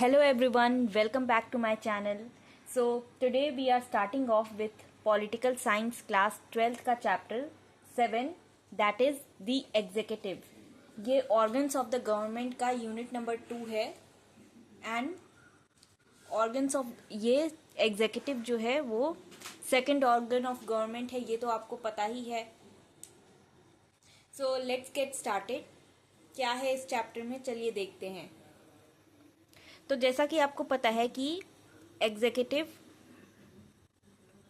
Hello everyone, welcome back to my channel. So today we are starting off with Political Science class 12th का chapter 7 that is the executive. ये organs of the government का unit number 2 है and organs of ये executive जो है वो second organ of government है, ये तो आपको पता ही है. So let's get started. क्या है इस chapter में, चलिए देखते हैं. तो जैसा कि आपको पता है कि एग्जीक्यूटिव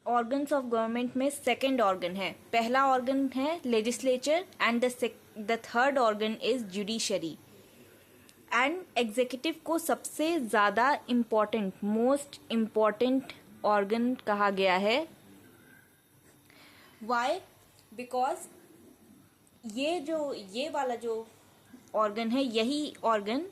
ऑर्गन्स ऑफ गवर्नमेंट में सेकंड ऑर्गन है. पहला ऑर्गन है legislature and the third organ is judiciary. And executive को सबसे ज़्यादा इम्पॉर्टेंट मोस्ट इम्पॉर्टेंट ऑर्गन कहा गया है. वाई? बिकॉज ये वाला जो ऑर्गन है, यही ऑर्गन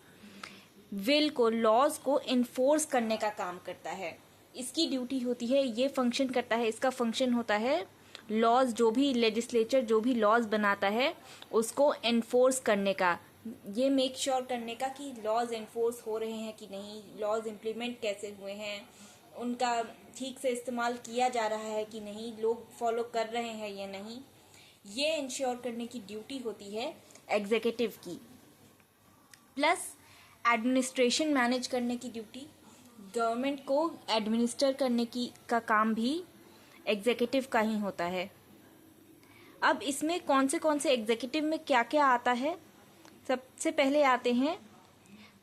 विल को, लॉज को इन्फोर्स करने का काम करता है. इसकी ड्यूटी होती है, ये फंक्शन करता है, इसका फंक्शन होता है लॉज, जो भी लेजिस्लेचर जो भी लॉज बनाता है उसको इन्फोर्स करने का, ये मेक श्योर करने का कि लॉज इन्फोर्स हो रहे हैं कि नहीं, लॉज इम्प्लीमेंट कैसे हुए हैं, उनका ठीक से इस्तेमाल किया जा रहा है कि नहीं, लोग फॉलो कर रहे हैं या नहीं, ये इंश्योर करने की ड्यूटी होती है एग्जीक्यूटिव की. प्लस एडमिनिस्ट्रेशन मैनेज करने की ड्यूटी, गवर्नमेंट को एडमिनिस्टर करने का काम भी एग्जीक्यूटिव का ही होता है. अब इसमें कौन से एग्जीक्यूटिव में क्या क्या आता है. सबसे पहले आते हैं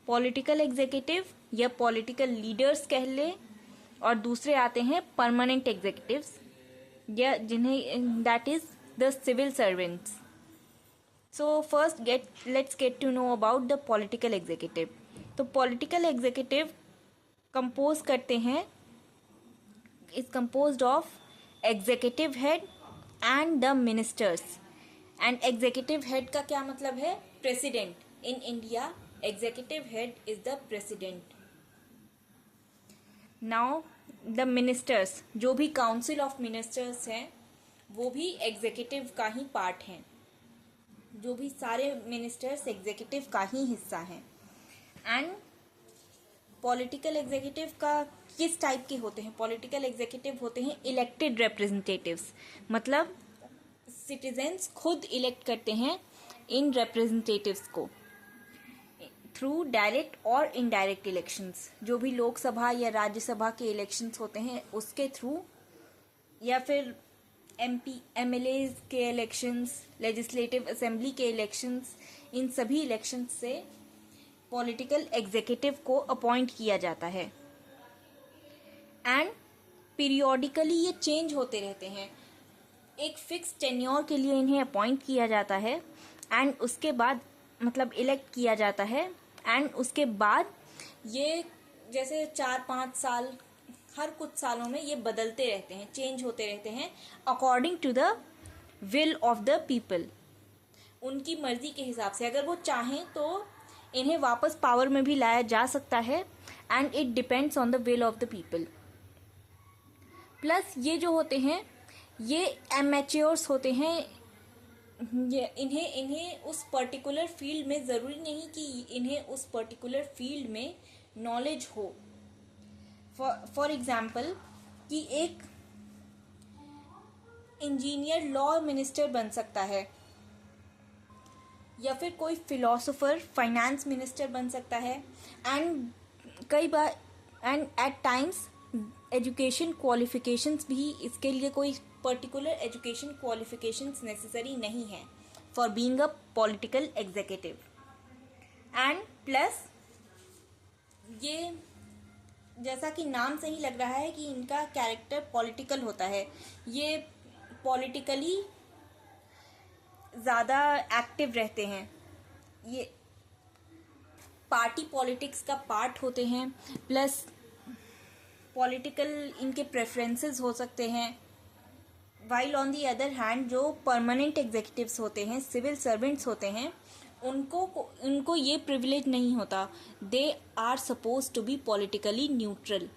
पॉलिटिकल एग्जीक्यूटिव या पॉलिटिकल लीडर्स कह ले, और दूसरे आते हैं परमानेंट एग्जीक्यूटिव्स या जिन्हें that is the civil servants. So first let's get to know about the political executive. तो political executive compose करते हैं, is composed of executive head and the ministers. And executive head का क्या मतलब है? President. In India, executive head is the president. Now the ministers, जो भी council of ministers हैं, वो भी executive का ही part हैं. जो भी सारे मिनिस्टर्स एग्जीक्यूटिव का ही हिस्सा हैं. एंड पॉलिटिकल एग्जीक्यूटिव का किस टाइप के होते हैं? पॉलिटिकल एग्जीक्यूटिव होते हैं इलेक्टेड रिप्रेजेंटेटिव्स, मतलब सिटीजन्स खुद इलेक्ट करते हैं इन रिप्रेजेंटेटिव्स को थ्रू डायरेक्ट और इनडायरेक्ट इलेक्शंस. जो भी लोकसभा या राज्यसभा के इलेक्शंस होते हैं उसके थ्रू, या फिर एमएलए के इलेक्शंस, लेजिस्लेटिव असेंबली के इलेक्शंस, इन सभी इलेक्शंस से पॉलिटिकल एग्जीक्यूटिव को अपॉइंट किया जाता है. एंड पीरियोडिकली ये चेंज होते रहते हैं. एक फिक्स टेन्योर के लिए इन्हें अपॉइंट किया जाता है एंड उसके बाद मतलब इलेक्ट किया जाता है. एंड उसके बाद ये जैसे 4-5 साल, हर कुछ सालों में ये बदलते रहते हैं, चेंज होते रहते हैं according to the will of the people. उनकी मर्जी के हिसाब से अगर वो चाहें तो इन्हें वापस पावर में भी लाया जा सकता है. And it depends on the will of the people. Plus ये जो होते हैं ये एमेच्योर्स होते हैं. इन्हें उस पर्टिकुलर फील्ड में, ज़रूरी नहीं कि इन्हें उस पर्टिकुलर फील्ड में नॉलेज हो. फॉर एग्जाम्पल कि एक इंजीनियर लॉ मिनिस्टर बन सकता है, या फिर कोई फिलोसोफर फाइनेंस मिनिस्टर बन सकता है. एंड कई बार and at times education qualifications भी, इसके लिए कोई पर्टिकुलर एजुकेशन क्वालिफिकेशंस नेसेसरी नहीं है for being a political executive. And plus ये जैसा कि नाम से ही लग रहा है कि इनका कैरेक्टर पॉलिटिकल होता है, ये पॉलिटिकली ज़्यादा एक्टिव रहते हैं, ये पार्टी पॉलिटिक्स का पार्ट होते हैं. प्लस पॉलिटिकल इनके प्रेफरेंसेस हो सकते हैं. While on the other hand जो परमानेंट एग्जीक्यूटिव्स होते हैं, सिविल सर्वेंट्स होते हैं, उनको ये प्रिविलेज नहीं होता. They are suppose to be politically neutral.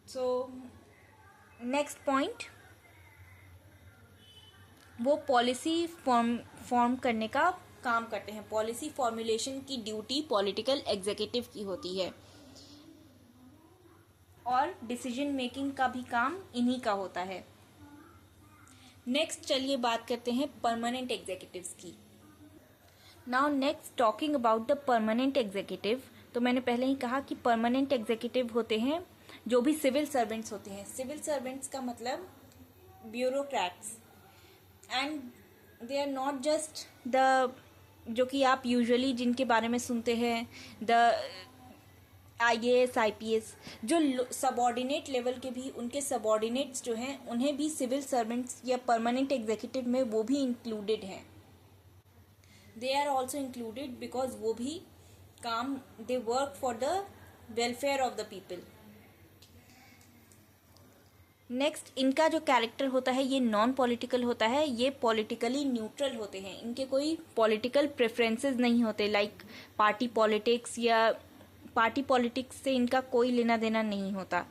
So next point, वो पॉलिसी फॉर्म करने का काम करते हैं. पॉलिसी फॉर्मुलेशन की ड्यूटी पॉलिटिकल एग्जीक्यूटिव की होती है. और डिसीजन मेकिंग का भी काम इन्हीं का होता है। नेक्स्ट चलिए बात करते हैं परमानेंट एग्जीक्यूटिव्स की। Now next talking about the permanent executive, तो मैंने पहले ही कहा कि परमानेंट एग्जीक्यूटिव होते हैं जो भी सिविल सर्वेंट्स होते हैं। सिविल सर्वेंट्स का मतलब bureaucrats, and they are not just the, जो कि आप यूजुअली जिनके बारे में सुनते हैं, द IAS IPS, जो सबॉर्डिनेट लेवल के भी, उनके सबॉर्डिनेट्स जो हैं उन्हें भी सिविल सर्वेंट्स या परमानेंट एग्जीक्यूटिव में वो भी इंक्लूडेड हैं। They are also included because वो भी काम, they work for the welfare of the people. Next, इनका जो कैरेक्टर होता है ये नॉन पॉलिटिकल होता है, ये पॉलिटिकली न्यूट्रल होते हैं, इनके कोई पॉलिटिकल प्रेफरेंसेस नहीं होते, लाइक पार्टी पॉलिटिक्स या पार्टी पॉलिटिक्स से इनका कोई लेना देना नहीं होता।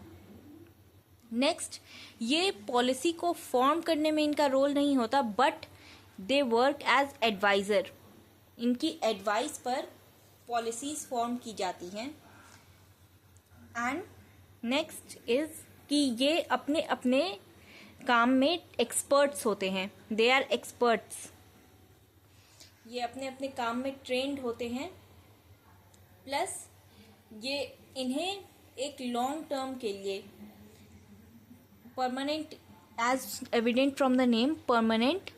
नेक्स्ट, ये पॉलिसी को फॉर्म करने में इनका रोल नहीं होता, but they work as adviser, इनकी एडवाइस पर पॉलिसीज फॉर्म की जाती हैं। एंड नेक्स्ट इज कि ये अपने अपने काम में एक्सपर्ट्स होते हैं, दे आर एक्सपर्ट्स, ये अपने अपने काम में ट्रेंड होते हैं, प्लस ये इन्हें एक लॉन्ग टर्म के लिए permanent, as evident from the name permanent,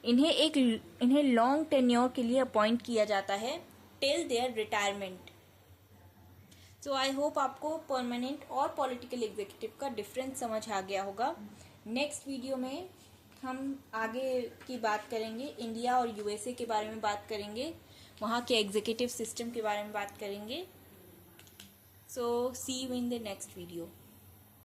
इन्हें लॉन्ग टेन्योर के लिए अपॉइंट किया जाता है till their retirement. So I hope आपको परमानेंट और पॉलिटिकल एग्जीक्यूटिव का डिफरेंस समझ आ गया होगा। नेक्स्ट वीडियो में हम आगे की बात करेंगे, इंडिया और USA के बारे में बात करेंगे, वहाँ के एग्जीक्यूटिव सिस्टम के बारे में बात करेंगे। So see you in the next video.